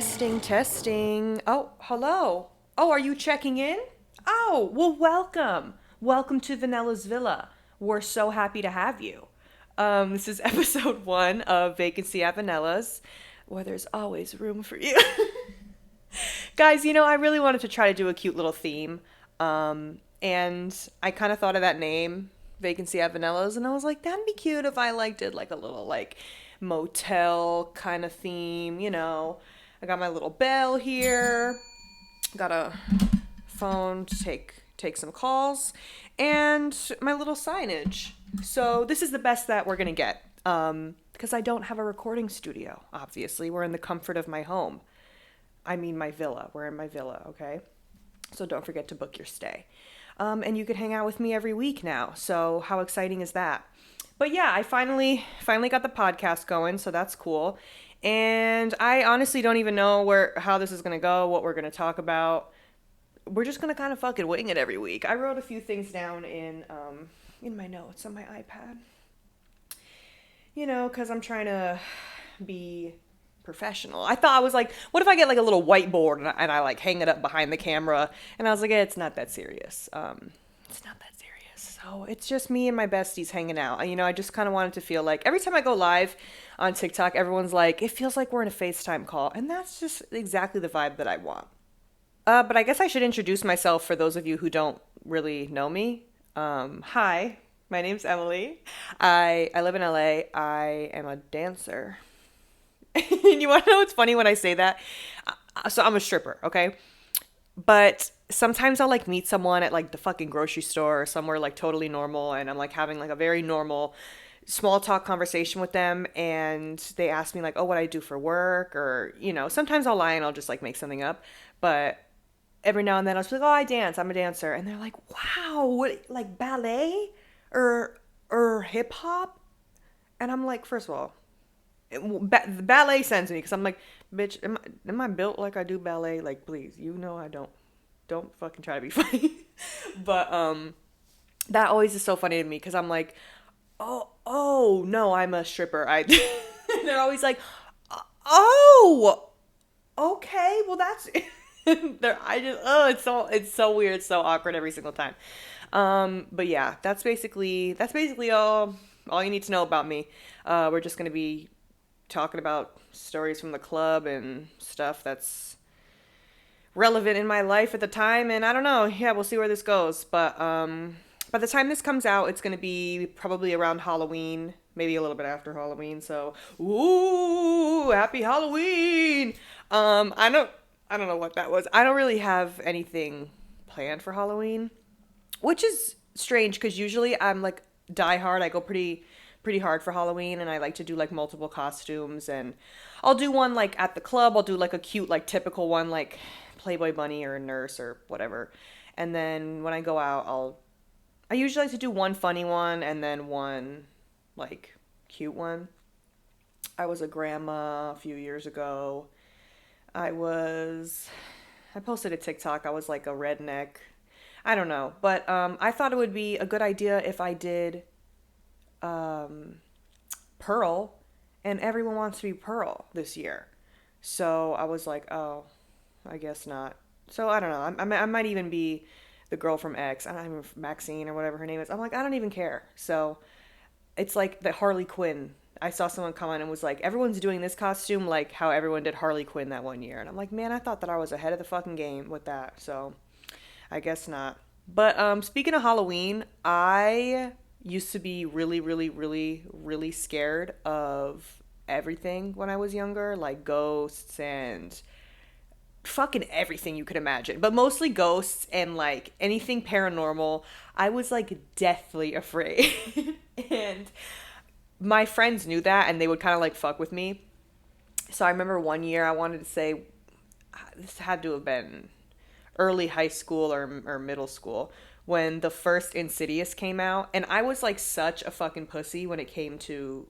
Testing, testing. Oh, hello. Oh, are you checking in? Oh, well, welcome. Welcome to Vanilla's Villa. We're so happy to have you. This is episode 1 of Vacancy at Vanilla's, where there's always room for you. Guys, I really wanted to try to do a cute little theme. And I kind of thought of that name, Vacancy at Vanilla's, and I was like, that'd be cute if I did a little motel kind of theme. I got my little bell here, got a phone to take some calls, and my little signage. So this is the best that we're gonna get, because I don't have a recording studio. Obviously, we're in the comfort of my home. I mean my villa. We're in my villa, okay? So don't forget to book your stay. And you can hang out with me every week now. So how exciting is that? But yeah, I finally got the podcast going, so that's cool. And I honestly don't even know how this is gonna go, what we're gonna talk about. We're just gonna kind of fucking wing it every week. I wrote a few things down in my notes on my iPad. Because I'm trying to be professional. I was like, what if I get a little whiteboard and I hang it up behind the camera? And I was like, it's not that serious. It's not that serious. So it's just me and my besties hanging out. I just kind of wanted to feel like every time I go live on TikTok, everyone's like, it feels like we're in a FaceTime call. And that's just exactly the vibe that I want. But I guess I should introduce myself for those of you who don't really know me. Hi, my name's Emily. I live in LA. I am a dancer. And you want to know what's funny when I say that? So I'm a stripper, okay? But sometimes I'll meet someone at the fucking grocery store or somewhere totally normal, and I'm having a very normal small talk conversation with them, and they ask me oh, what I do for work, or sometimes I'll lie and I'll just make something up. But every now and then I'll just be like, oh, I dance, I'm a dancer. And they're like, wow, what, ballet or hip hop? And I'm like, first of all, the ballet sends me, because I'm like, bitch, am I built like I do ballet? Please, I don't fucking try to be funny. But that always is so funny to me, because I'm like, oh no, I'm a stripper. They're always like, oh, okay, well that's it's so weird, it's so awkward every single time. But yeah, that's basically all you need to know about me. We're just gonna be talking about stories from the club and stuff that's relevant in my life at the time, and I don't know, yeah, we'll see where this goes. But by the time this comes out, it's going to be probably around Halloween, maybe a little bit after Halloween. So ooh, happy Halloween. I don't know what that was. I don't really have anything planned for Halloween, which is strange, because usually I'm die hard. I go pretty hard for Halloween, and I like to do multiple costumes, and I'll do one at the club. I'll do a cute typical one, Playboy bunny or a nurse or whatever. And then when I go out, I usually like to do one funny one and then one cute one. I was a grandma a few years ago. I posted a TikTok. I was a redneck. I don't know, but I thought it would be a good idea if I did Pearl, and everyone wants to be Pearl this year. So I was like, oh, I guess not. So I don't know. I might even be the girl from X. I don't even, Maxine or whatever her name is. I'm like, I don't even care. So it's the Harley Quinn. I saw someone comment and was like, everyone's doing this costume like how everyone did Harley Quinn that one year. And I'm like, man, I thought that I was ahead of the fucking game with that. So I guess not. But speaking of Halloween, I used to be really, really, really, really scared of everything when I was younger, ghosts and fucking everything you could imagine, but mostly ghosts and anything paranormal. I was deathly afraid. And my friends knew that, and they would kind of fuck with me. So I remember one year, I wanted to say, this had to have been early high school or middle school, when the first Insidious came out, and I was such a fucking pussy when it came to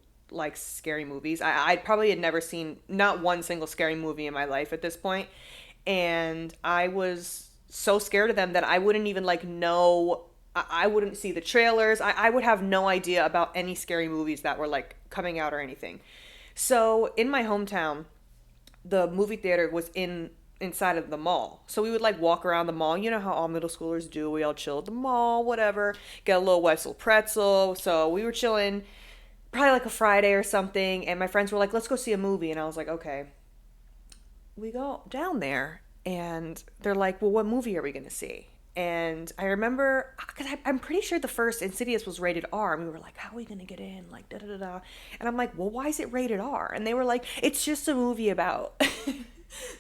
scary movies. I probably had never seen not one single scary movie in my life at this point, and I was so scared of them that I wouldn't even know. I wouldn't see the trailers. I would have no idea about any scary movies that were coming out or anything. So in my hometown, the movie theater was inside of the mall. So we would like walk around the mall. You know how all middle schoolers do. We all chill at the mall, whatever. Get a little Wetzel pretzel. So we were chilling probably like a Friday or something. And my friends were like, let's go see a movie. And I was like, okay. We go down there and they're like, well, what movie are we going to see? And I remember, because I'm pretty sure the first Insidious was rated R. And we were like, how are we going to get in? Like, da da da da. And I'm like, well, why is it rated R? And they were like, it's just a movie about.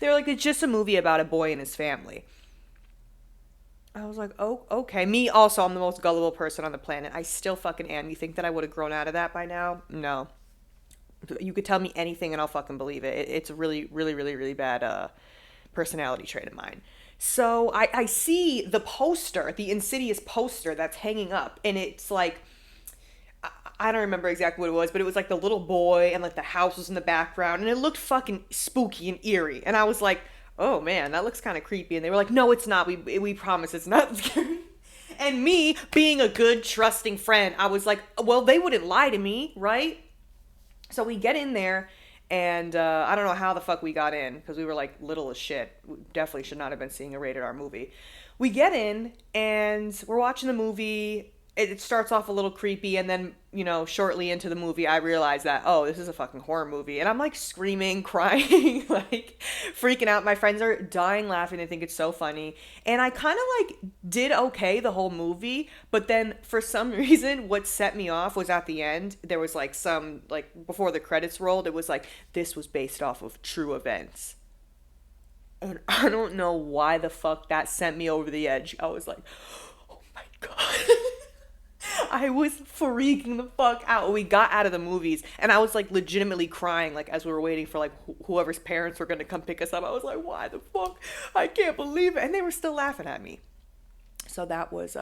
They were like, it's just a movie about a boy and his family. I was like, oh, okay. Me also, I'm the most gullible person on the planet. I still fucking am. You think that I would have grown out of that by now? No. You could tell me anything and I'll fucking believe it. It's a really, really, really, really bad personality trait of mine. So I see the poster, the Insidious poster that's hanging up, and it's like, I don't remember exactly what it was, but it was like the little boy and like the house was in the background, and it looked fucking spooky and eerie. And I was like, oh man, that looks kind of creepy. And they were like, no, it's not. We promise it's not scary. And me being a good, trusting friend, I was like, well, they wouldn't lie to me, right? So we get in there, and I don't know how the fuck we got in because we were like little as shit. We definitely should not have been seeing a rated R movie. We get in, and we're watching the movie. It starts off a little creepy, and then, you know, shortly into the movie, I realize that, oh, this is a fucking horror movie. And I'm like screaming, crying, like freaking out. My friends are dying laughing. They think it's so funny. And I kind of like did okay the whole movie. But then for some reason, what set me off was at the end, there was like some, like before the credits rolled, it was like, this was based off of true events. And I don't know why the fuck that sent me over the edge. I was like, oh my God. I was freaking the fuck out. We got out of the movies and I was like legitimately crying, like as we were waiting for like whoever's parents were gonna come pick us up. I was like, why the fuck? I can't believe it. And they were still laughing at me. So that was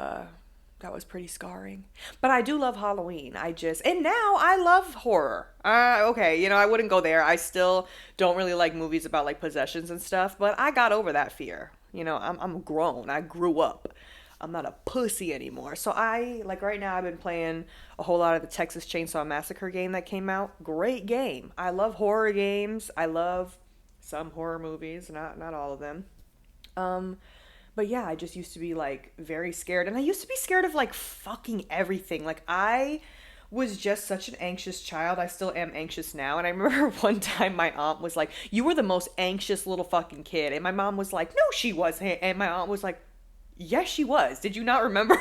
pretty scarring. But I do love Halloween. And now I love horror. Okay, you know, I wouldn't go there. I still don't really like movies about like possessions and stuff, but I got over that fear. You know, I'm grown. I grew up. I'm not a pussy anymore. So like right now I've been playing a whole lot of the Texas Chainsaw Massacre game that came out. Great game. I love horror games. I love some horror movies, not all of them. But yeah, I just used to be like very scared. And I used to be scared of like fucking everything. Like I was just such an anxious child. I still am anxious now. And I remember one time my aunt was like, you were the most anxious little fucking kid. And my mom was like, no, she wasn't. And my aunt was like, yes, she was. Did you not remember?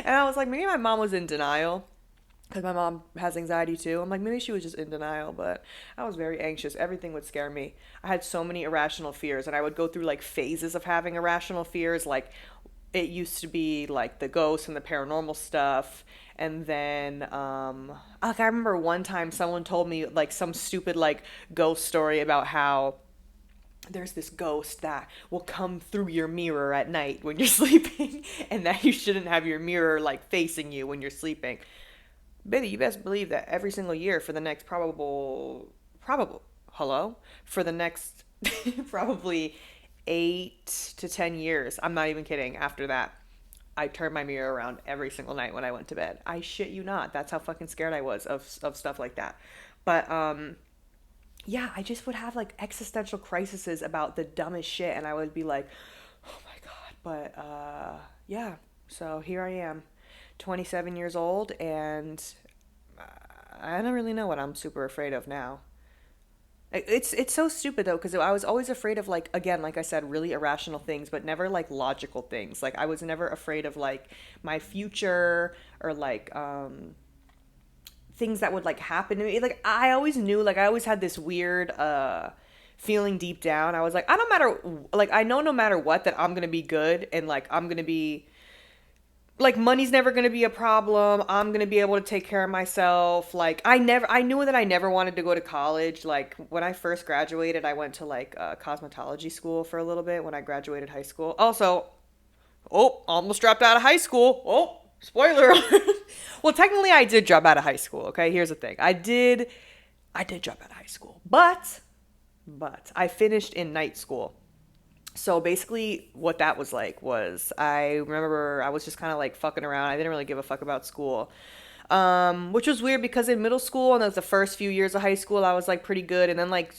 And I was like, maybe my mom was in denial because my mom has anxiety too. I'm like, maybe she was just in denial, but I was very anxious. Everything would scare me. I had so many irrational fears, and I would go through like phases of having irrational fears. Like it used to be like the ghosts and the paranormal stuff. And then, like I remember one time someone told me like some stupid like ghost story about how there's this ghost that will come through your mirror at night when you're sleeping and that you shouldn't have your mirror like facing you when you're sleeping. Baby, you best believe that every single year for the next for the next probably 8 to 10 years, I'm not even kidding, after that, I turned my mirror around every single night when I went to bed. I shit you not. That's how fucking scared I was of stuff like that. But, yeah, I just would have like existential crises about the dumbest shit, and I would be like, oh my God. But yeah, so here I am, 27 years old, and I don't really know what I'm super afraid of now. It's so stupid though, because I was always afraid of like, again, like I said, really irrational things, but never like logical things. Like I was never afraid of like my future or like things that would like happen to me. Like I always knew, like I always had this weird feeling deep down. I was like, I don't matter, like I know no matter what that I'm gonna be good, and like I'm gonna be like, money's never going to be a problem. I'm going to be able to take care of myself. Like I knew that I never wanted to go to college. Like when I first graduated, I went to like cosmetology school for a little bit when I graduated high school. Also, oh, almost dropped out of high school. Oh, spoiler. Well, technically I did drop out of high school. Okay. Here's the thing. I did drop out of high school, but I finished in night school. So basically what that was like was, I remember I was just kind of like fucking around. I didn't really give a fuck about school. Which was weird because in middle school and the first few years of high school, I was like pretty good. And then like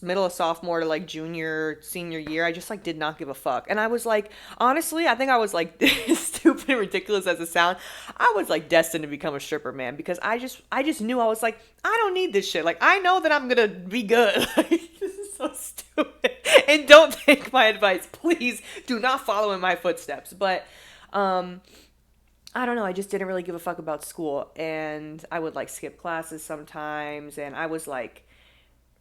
middle of sophomore to like junior, senior year, I just like did not give a fuck. And I was like, honestly, I think I was like stupid and ridiculous as it sounds. I was like destined to become a stripper, man, because I just knew I was like, I don't need this shit. Like I know that I'm gonna be good. Like this is so stupid. And don't take my advice. Please do not follow in my footsteps. But I don't know. I just didn't really give a fuck about school. And I would like skip classes sometimes. And I was like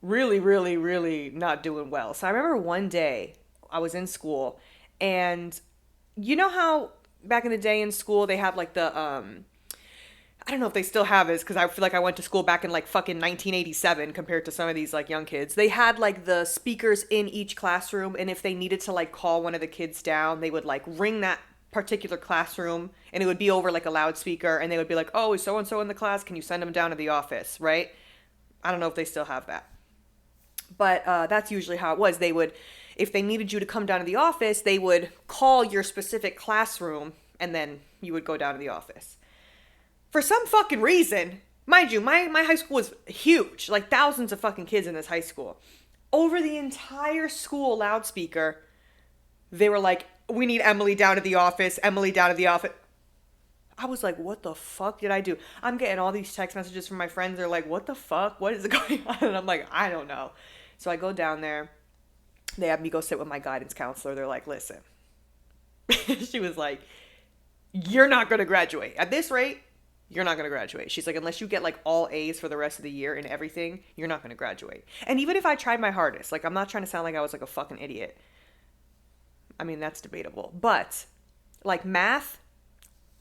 really, really, really not doing well. So I remember one day I was in school and you know how back in the day in school they had like the, I don't know if they still have this because I feel like I went to school back in like fucking 1987 compared to some of these like young kids. They had like the speakers in each classroom. And if they needed to like call one of the kids down, they would like ring that particular classroom and it would be over like a loudspeaker and they would be like, oh, is so and so in the class, can you send them down to the office, right? I don't know if they still have that, but that's usually how it was. They would, if they needed you to come down to the office, they would call your specific classroom and then you would go down to the office. For some fucking reason, mind you, my high school was huge, like thousands of fucking kids in this high school. Over the entire school loudspeaker, they were like, we need Emily down to the office, Emily down to the office. I was like, what the fuck did I do? I'm getting all these text messages from my friends. They're like, what the fuck? What is going on? And I'm like, I don't know. So I go down there. They have me go sit with my guidance counselor. They're like, listen. She was like, you're not going to graduate. At this rate, you're not going to graduate. She's like, unless you get like all A's for the rest of the year and everything, you're not going to graduate. And even if I tried my hardest, like I'm not trying to sound like I was like a fucking idiot. I mean, that's debatable. But, like, math,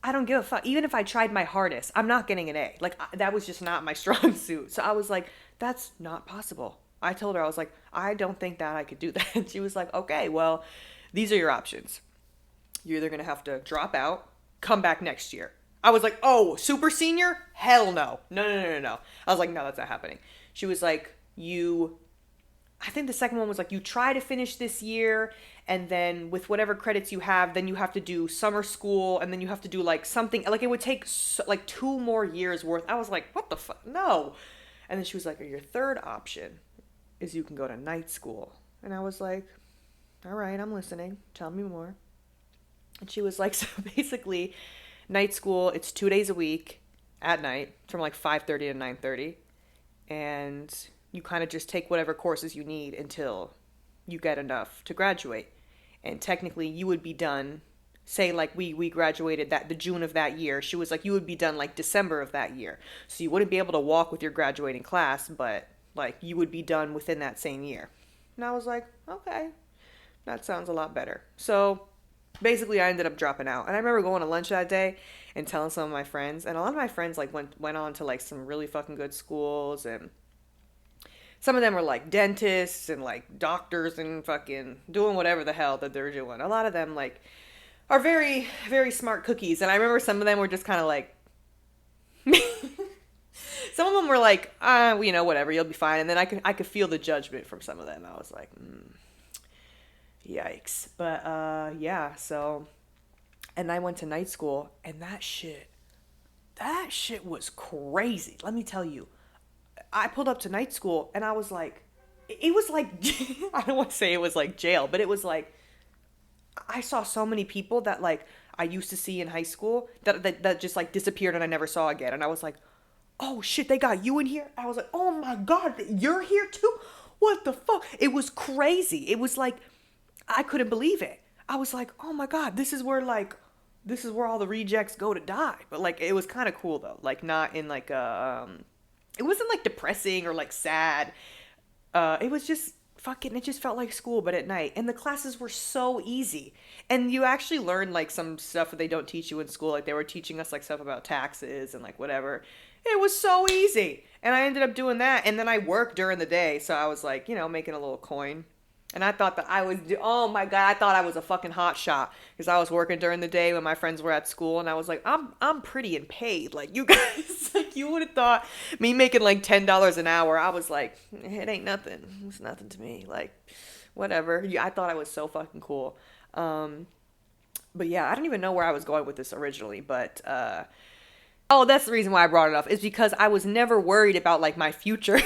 I don't give a fuck. Even if I tried my hardest, I'm not getting an A. Like, that was just not my strong suit. So I was like, that's not possible. I told her, I was like, I don't think that I could do that. And she was like, okay, well, these are your options. You're either going to have to drop out, come back next year. I was like, oh, super senior? Hell no. No. I was like, no, that's not happening. She was like, I think the second one was like, you try to finish this year, and then with whatever credits you have, then you have to do summer school, and then you have to do like something, like it would take like 2 more years worth. I was like, what the fuck? No. And then she was like, your third option is you can go to night school. And I was like, all right, I'm listening. Tell me more. And she was like, so basically, night school, it's 2 days a week at night from like 5:30 to 9:30. And you kind of just take whatever courses you need until you get enough to graduate. And technically you would be done, say like we graduated the June of that year. She was like, you would be done like December of that year. So you wouldn't be able to walk with your graduating class, but like you would be done within that same year. And I was like, okay, that sounds a lot better. So basically I ended up dropping out. And I remember going to lunch that day and telling some of my friends, and a lot of my friends like went on to like some really fucking good schools, and some of them were like dentists and like doctors and fucking doing whatever the hell that they're doing. A lot of them like are very, very smart cookies. And I remember some of them were just kind of like, some of them were like, whatever, you'll be fine. And then I could feel the judgment from some of them. I was like, yikes. But yeah, so, and I went to night school, and that shit was crazy. Let me tell you. I pulled up to night school and I was like, it was like, I don't want to say it was like jail, but it was like, I saw so many people that like I used to see in high school that just like disappeared and I never saw again. And I was like, oh shit, they got you in here? I was like, oh my God, you're here too? What the fuck? It was crazy. It was like, I couldn't believe it. I was like, oh my God, this is where all the rejects go to die. But like, it was kind of cool though. Like not in like a, it wasn't like depressing or like sad. It was just fucking, it just felt like school, but at night. And the classes were so easy. And you actually learn like some stuff that they don't teach you in school. Like they were teaching us like stuff about taxes and like whatever. It was so easy. And I ended up doing that. And then I worked during the day. So I was like, making a little coin. And I thought that oh my God, I thought I was a fucking hot shot because I was working during the day when my friends were at school, and I was like, I'm pretty and paid. Like you guys, like you would have thought me making like $10 an hour. I was like, it ain't nothing. It's nothing to me. Like, whatever. I thought I was so fucking cool. But yeah, I don't even know where I was going with this originally, but oh, that's the reason why I brought it up, is because I was never worried about like my future.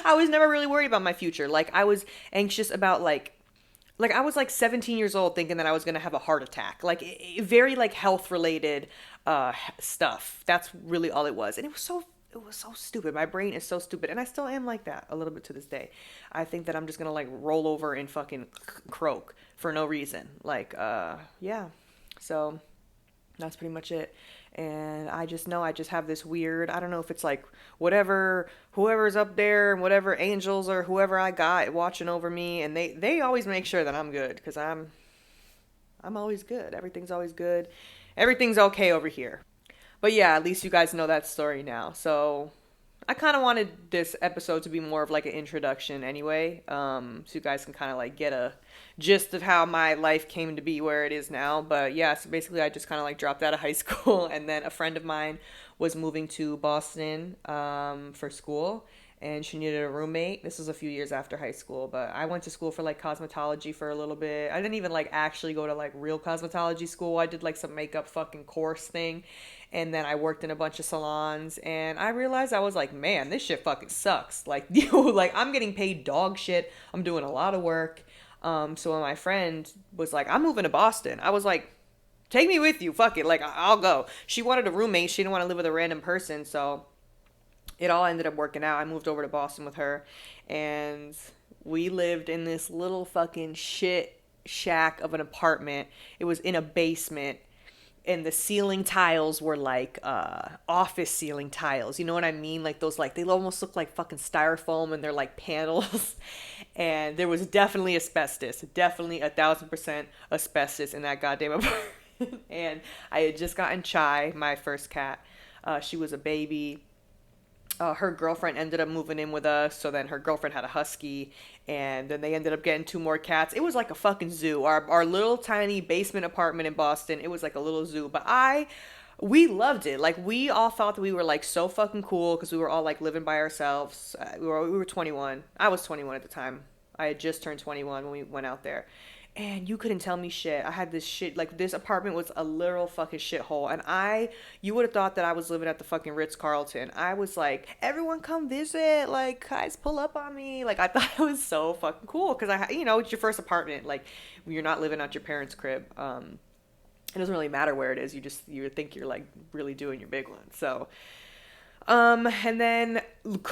I was never really worried about my future. Like I was anxious about like I was like 17 years old thinking that I was going to have a heart attack. Like very like health related stuff. That's really all it was. And it was so stupid. My brain is so stupid and I still am like that a little bit to this day. I think that I'm just going to like roll over and fucking croak for no reason. Like yeah. So that's pretty much it. And I just know I just have this weird, I don't know if it's like whatever, whoever's up there and whatever angels or whoever I got watching over me. And they always make sure that I'm good because I'm always good. Everything's always good. Everything's okay over here. But yeah, at least you guys know that story now. So I kind of wanted this episode to be more of like an introduction anyway, so you guys can kind of like get a gist of how my life came to be where it is now. But yeah, so basically I just kind of like dropped out of high school, and then a friend of mine was moving to Boston for school, and she needed a roommate. This was a few years after high school, but I went to school for like cosmetology for a little bit. I didn't even like actually go to like real cosmetology school. I did like some makeup fucking course thing. And then I worked in a bunch of salons, and I realized I was like, man, this shit fucking sucks. Like, like I'm getting paid dog shit. I'm doing a lot of work. So when my friend was like, I'm moving to Boston, I was like, take me with you. Fuck it. Like, I'll go. She wanted a roommate. She didn't want to live with a random person. So it all ended up working out. I moved over to Boston with her, and we lived in this little fucking shit shack of an apartment. It was in a basement, and the ceiling tiles were like office ceiling tiles. You know what I mean? Like those, like they almost look like fucking styrofoam, and they're like panels. And there was definitely asbestos, definitely 1,000% asbestos in that goddamn apartment. And I had just gotten Chai, my first cat. She was a baby. Her girlfriend ended up moving in with us, so then her girlfriend had a husky, and then they ended up getting two more cats. It was like a fucking zoo. Our little tiny basement apartment in Boston, it was like a little zoo. But we loved it. Like we all thought that we were like so fucking cool because we were all like living by ourselves. We were 21. I was 21 at the time. I had just turned 21 when we went out there. And you couldn't tell me shit. I had this shit, like this apartment was a literal fucking shithole. And you would have thought that I was living at the fucking Ritz-Carlton. I was like, everyone come visit, like guys pull up on me. Like I thought it was so fucking cool because it's your first apartment. Like you're not living at your parents' crib. It doesn't really matter where it is. You think you're like really doing your big one. So, and then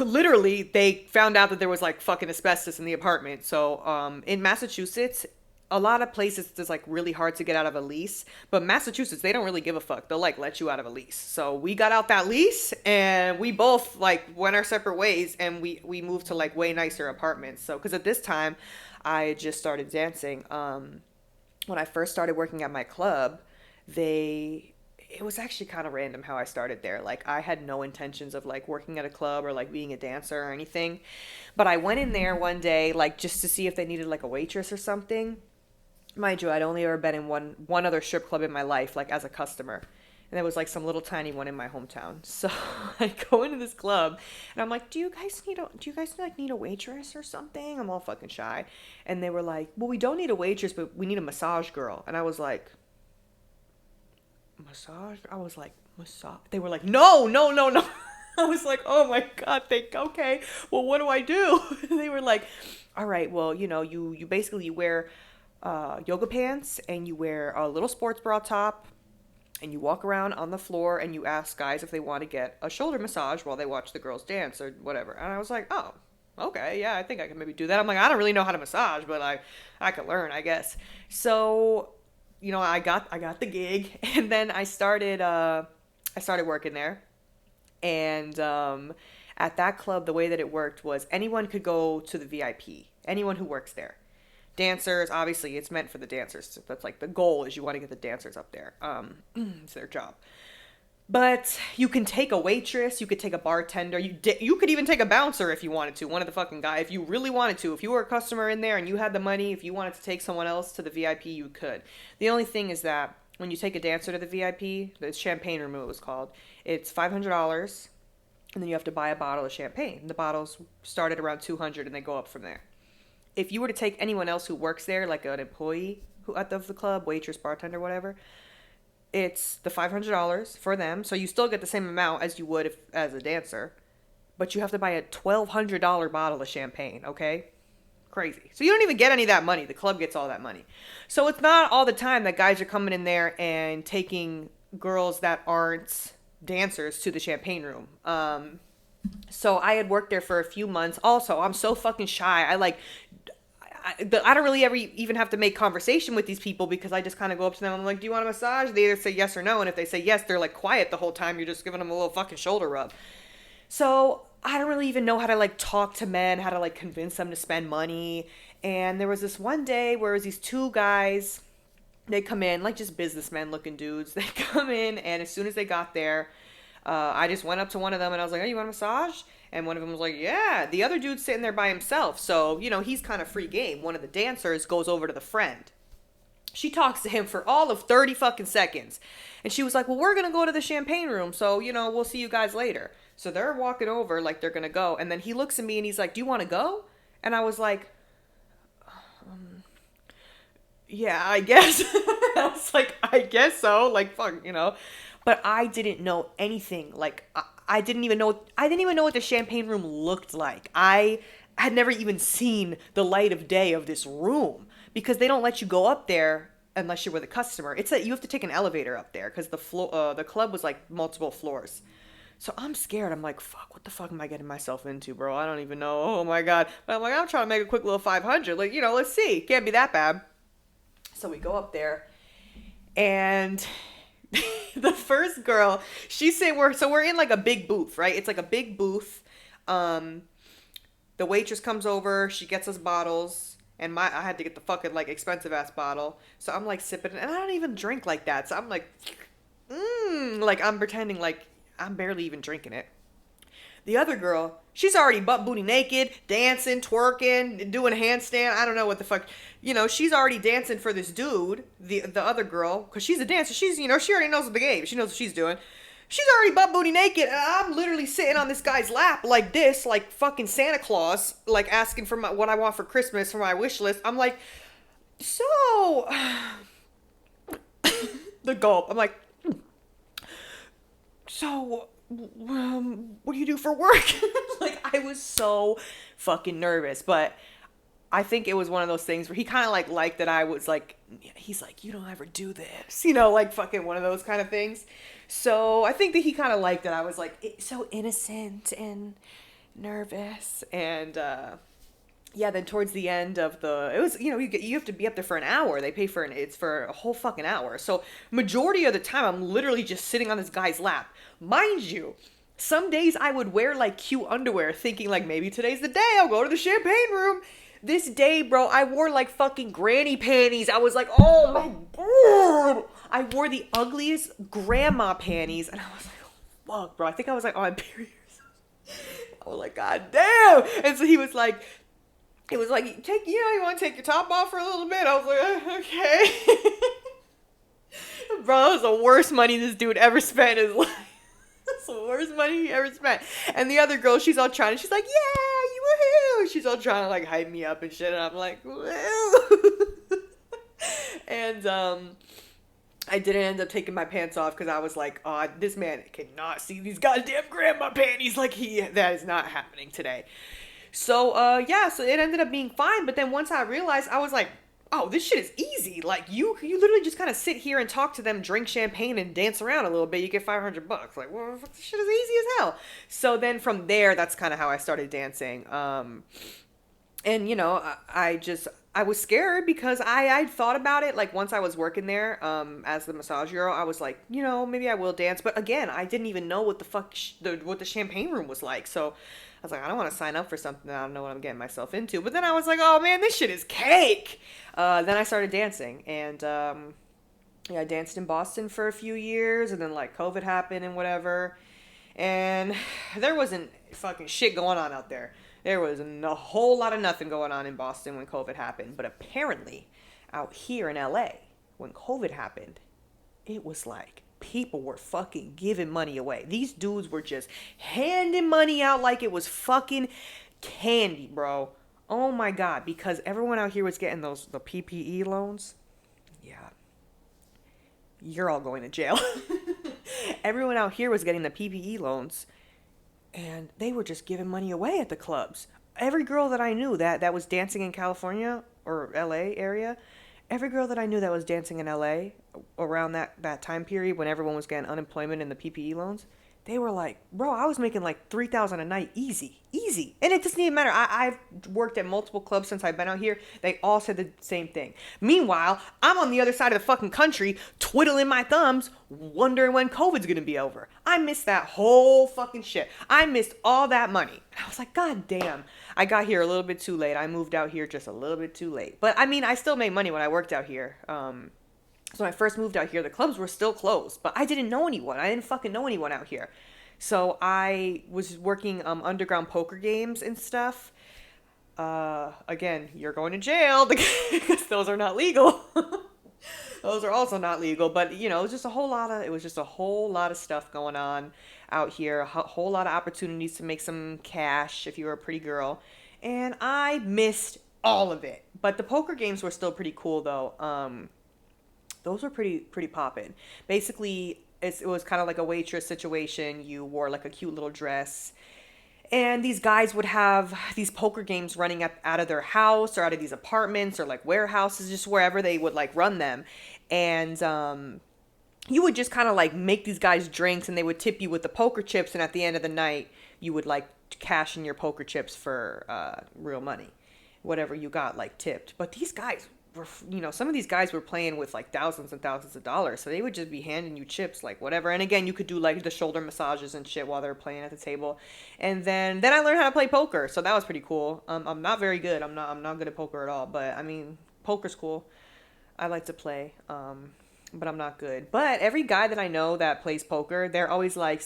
literally they found out that there was like fucking asbestos in the apartment. So, in Massachusetts, a lot of places it's like really hard to get out of a lease, but Massachusetts, they don't really give a fuck. They'll like let you out of a lease. So we got out that lease and we both like went our separate ways, and we moved to like way nicer apartments. So, cause at this time I had just started dancing. When I first started working at my club, it was actually kind of random how I started there. Like I had no intentions of like working at a club or like being a dancer or anything, but I went in there one day, like just to see if they needed like a waitress or something. Mind you, I'd only ever been in one other strip club in my life, like as a customer. And there was like some little tiny one in my hometown. So I go into this club and I'm like, do you guys like need a waitress or something? I'm all fucking shy. And they were like, well, we don't need a waitress, but we need a massage girl. And I was like, massage? I was like, massage? They were like, no, no, no, no. I was like, oh my God, okay. Well, what do I do? They were like, all right, well, you basically wear yoga pants, and you wear a little sports bra top, and you walk around on the floor and you ask guys if they want to get a shoulder massage while they watch the girls dance or whatever. And I was like, oh, okay, yeah, I think I can maybe do that. I'm like, I don't really know how to massage, but I could learn, I guess. So, I got the gig, and then I started working there. And at that club, the way that it worked was anyone could go to the VIP, anyone who works there. Dancers, obviously, it's meant for the dancers. That's like the goal is you want to get the dancers up there. It's their job. But you can take a waitress, you could take a bartender, you could even take a bouncer if you wanted to, one of the fucking guys, if you really wanted to. If you were a customer in there and you had the money, if you wanted to take someone else to the VIP, you could. The only thing is that when you take a dancer to the VIP, the champagne room it was called, it's $500, and then you have to buy a bottle of champagne. The bottles start at around $200 and they go up from there. If you were to take anyone else who works there, like an employee who at the club, waitress, bartender, whatever, it's the $500 for them. So you still get the same amount as you would as a dancer. but you have to buy a $1,200 bottle of champagne, okay? Crazy. So you don't even get any of that money. The club gets all that money. So it's not all the time that guys are coming in there and taking girls that aren't dancers to the champagne room. So I had worked there for a few months. Also, I'm so fucking shy. I don't really ever even have to make conversation with these people because I just kind of go up to them. I'm like, do you want a massage? They either say yes or no. And if they say yes, they're like quiet the whole time. You're just giving them a little fucking shoulder rub. So I don't really even know how to like talk to men, how to like convince them to spend money. And there was this one day where it was these two guys, they come in, like just businessmen looking dudes. They come in, and as soon as they got there, I just went up to one of them and I was like, "Hey, you want a massage?" And one of them was like, "Yeah." The other dude's sitting there by himself. So, he's kind of free game. One of the dancers goes over to the friend. She talks to him for all of 30 fucking seconds. And she was like, "Well, we're going to go to the champagne room. So, we'll see you guys later." So they're walking over like they're going to go. And then he looks at me and he's like, "Do you want to go?" And I was like, "Yeah, I guess." I was like, "I guess so." Like, fuck. But I didn't know anything. Like, I didn't even know what the champagne room looked like. I had never even seen the light of day of this room because they don't let you go up there unless you're with a customer. It's that you have to take an elevator up there because the club was like multiple floors. So I'm scared. I'm like, fuck, what the fuck am I getting myself into, bro? I don't even know. Oh my God. But I'm like, I'm trying to make a quick little 500. Like, let's see. Can't be that bad. So we go up there and the first girl, she's saying we're in like a big booth, right? It's like a big booth. The waitress comes over, she gets us bottles, and I had to get the fucking like expensive ass bottle. So I'm like sipping, and I don't even drink like that. So I'm like, like I'm pretending like I'm barely even drinking it. The other girl, she's already butt booty naked, dancing, twerking, doing handstand. I don't know what the fuck. She's already dancing for this dude, the other girl, because she's a dancer. She's, she already knows the game. She knows what she's doing. She's already butt booty naked, and I'm literally sitting on this guy's lap like this, like fucking Santa Claus, like asking for what I want for Christmas for my wish list. I'm like, so, the gulp. I'm like, so, what do you do for work? Like, I was so fucking nervous, but I think it was one of those things where he kind of like liked that I was like, he's like, "You don't ever do this," like fucking one of those kind of things. So I think that he kind of liked that I was like so innocent and nervous. And yeah, then towards the end of it was, you have to be up there for an hour. They pay it's for a whole fucking hour. So majority of the time I'm literally just sitting on this guy's lap. Mind you, some days I would wear like cute underwear thinking like maybe today's the day I'll go to the champagne room. This day, bro, I wore like fucking granny panties. I was like, oh my God. I wore the ugliest grandma panties. And I was like, oh, fuck, bro. I think I was like on my period. I was like, God damn. And so he was like, you want to take your top off for a little bit? I was like, okay. Bro, that was the worst money this dude ever spent in his life. That's the worst money he ever spent. And the other girl, she's all trying. She's like, yeah, you woohoo. She's all trying to like hype me up and shit. And I'm like, woo. And I didn't end up taking my pants off because I was like, oh, this man cannot see these goddamn grandma panties. Like that is not happening today. So yeah, so it ended up being fine. But then once I realized, I was like, oh, this shit is easy. Like, you literally just kind of sit here and talk to them, drink champagne, and dance around a little bit. You get $500. Like, well, this shit is easy as hell. So then from there, that's kind of how I started dancing. And, I was scared because I thought about it. Like, once I was working there as the massage girl, I was like, maybe I will dance. But again, I didn't even know what the fuck, what the champagne room was like. So I was like, I don't want to sign up for something that I don't know what I'm getting myself into. But then I was like, oh man, this shit is cake. Then I started dancing, and I danced in Boston for a few years, and then like COVID happened and whatever, and there wasn't fucking shit going on out there. There was a whole lot of nothing going on in Boston when COVID happened. But apparently, out here in LA, when COVID happened, it was like people were fucking giving money away. These dudes were just handing money out like it was fucking candy, bro. Oh my God, because everyone out here was getting the PPE loans. Yeah. You're all going to jail. Everyone out here was getting the PPE loans. and they were just giving money away at the clubs. Every girl that I knew that was dancing in California or LA area, every girl that I knew that was dancing in LA around that time period when everyone was getting unemployment and the PPE loans, they were like, bro, I was making like 3,000 a night, easy, easy. And it doesn't even matter. I've worked at multiple clubs since I've been out here. They all said the same thing. Meanwhile, I'm on the other side of the fucking country, twiddling my thumbs, wondering when COVID's gonna be over. I missed that whole fucking shit. I missed all that money. And I was like, God damn. I got here a little bit too late. I moved out here just a little bit too late. But I mean, I still made money when I worked out here. So when I first moved out here, the clubs were still closed, but I didn't know anyone. I didn't fucking know anyone out here. So I was working underground poker games and stuff. Again, you're going to jail because those are not legal. Those are also not legal, but you know, it was just a whole lot of stuff going on out here, a whole lot of opportunities to make some cash if you were a pretty girl. And I missed all of it. But the poker games were still pretty cool though. Those were pretty poppin'. Basically, it was kind of like a waitress situation. You wore like a cute little dress. And these guys would have these poker games running out of their house or out of these apartments or like warehouses, just wherever they would like run them. And you would just kind of like make these guys drinks and they would tip you with the poker chips. And at the end of the night, you would like cash in your poker chips for real money, whatever you got like tipped. But these guys were, you know, some of these guys were playing with like thousands and thousands of dollars. So they would just be handing you chips, like whatever. And again, you could do like the shoulder massages and shit while they're playing at the table. And then I learned how to play poker. So that was pretty cool. I'm not very good. I'm not good at poker at all. But I mean, poker's cool. I like to play. But I'm not good. But every guy that I know that plays poker, they're always like,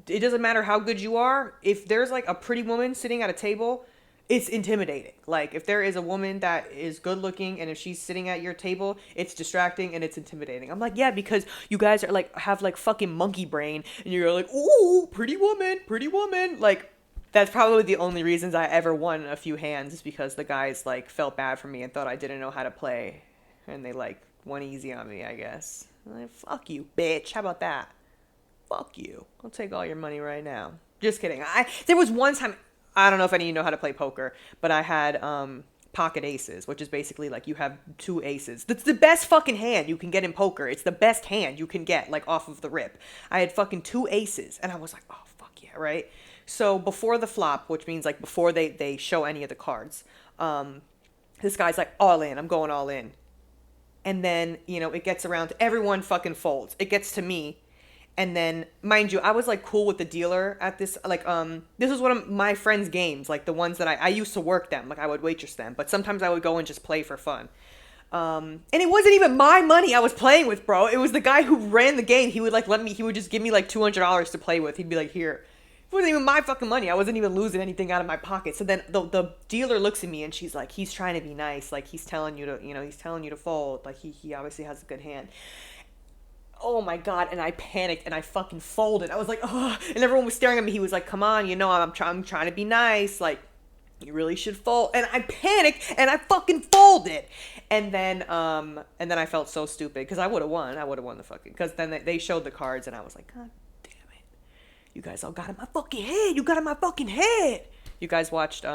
it doesn't matter how good you are. If there's like a pretty woman sitting at a table, it's intimidating. Like if there is a woman that is good looking and if she's sitting at your table, it's distracting and it's intimidating. I'm like, yeah, because you guys are like, have like fucking monkey brain and you're like, ooh, pretty woman. Like that's probably the only reasons I ever won a few hands is because the guys like felt bad for me and thought I didn't know how to play. And they like went easy on me, I guess. I'm like, fuck you, bitch. How about that? Fuck you. I'll take all your money right now. Just kidding. There was one time, I don't know if any of you know how to play poker, but I had pocket aces, which is basically like you have two aces. That's the best fucking hand you can get in poker. It's the best hand you can get, like off of the rip. I had fucking two aces, and I was like, oh, fuck yeah, right? So before the flop, which means like before they show any of the cards, this guy's like, all in. I'm going all in. And then, you know, it gets around to everyone fucking folds. It gets to me. And then, mind you, I was like cool with the dealer at this, like, this was one of my friends' games, like the ones that I used to work them, like I would waitress them, but sometimes I would go and just play for fun. And it wasn't even my money I was playing with, bro. It was the guy who ran the game. He would like he would just give me like $200 to play with. He'd be like, here. It wasn't even my fucking money. I wasn't even losing anything out of my pocket. So then the dealer looks at me and she's like, he's trying to be nice. Like he's telling you to, you know, he's telling you to fold. Like he obviously has a good hand. Oh my God. And I panicked and I fucking folded. I was like, oh, and everyone was staring at me. He was like, come on, you know, I'm trying to be nice. Like you really should fold. And I panicked and I fucking folded. And then I felt so stupid because I would have won. I would have won the fucking, because then they showed the cards and I was like, God damn it. You guys all got in my fucking head. You got in my fucking head. You guys watched,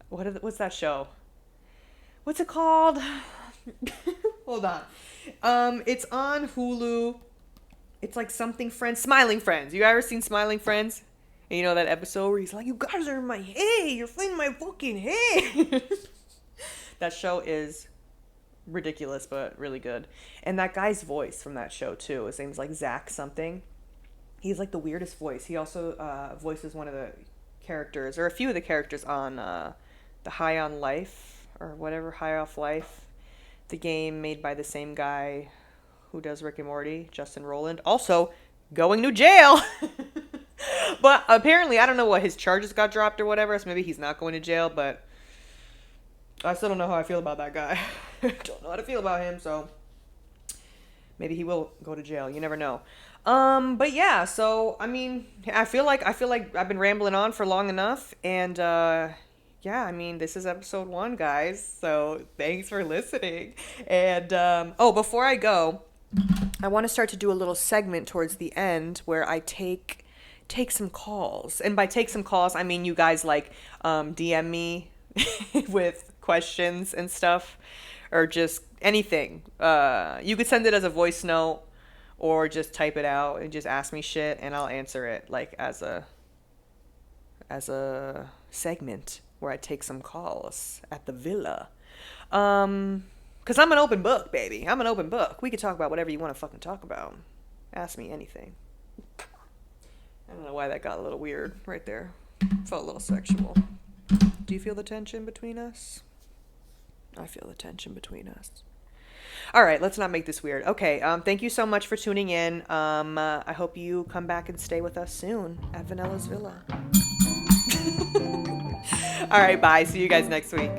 what's that show? What's it called? Hold on. It's on Hulu. It's like something Friends. Smiling Friends. You ever seen Smiling Friends? And you know that episode where he's like, you guys are in my head. You're in my fucking head. That show is ridiculous, but really good. And that guy's voice from that show, too. His name's like Zach something. He's like the weirdest voice. He also voices one of the characters, or a few of the characters on the High on Life, or whatever, High Off Life. The game made by the same guy who does Rick and Morty, Justin Roiland. Also, going to jail. But apparently, I don't know what, his charges got dropped or whatever, so maybe he's not going to jail, but I still don't know how I feel about that guy. Don't know how to feel about him, so maybe he will go to jail. You never know. But yeah, so, I mean, I feel like I've been rambling on for long enough, and, yeah, I mean, this is episode 1, guys, so thanks for listening. And, before I go, I want to start to do a little segment towards the end where I take take some calls. And by take some calls, I mean you guys like DM me with questions and stuff, or just anything. You could send it as a voice note or just type it out and just ask me shit and I'll answer it like as a segment where I take some calls at the villa. Cause I'm an open book, baby. I'm an open book. We could talk about whatever you want to fucking talk about. Ask me anything. I don't know why that got a little weird right there. Felt a little sexual. Do you feel the tension between us? I feel the tension between us. All right, let's not make this weird. Okay, thank you so much for tuning in. I hope you come back and stay with us soon at Vanilla's Villa. All right, bye. See you guys next week.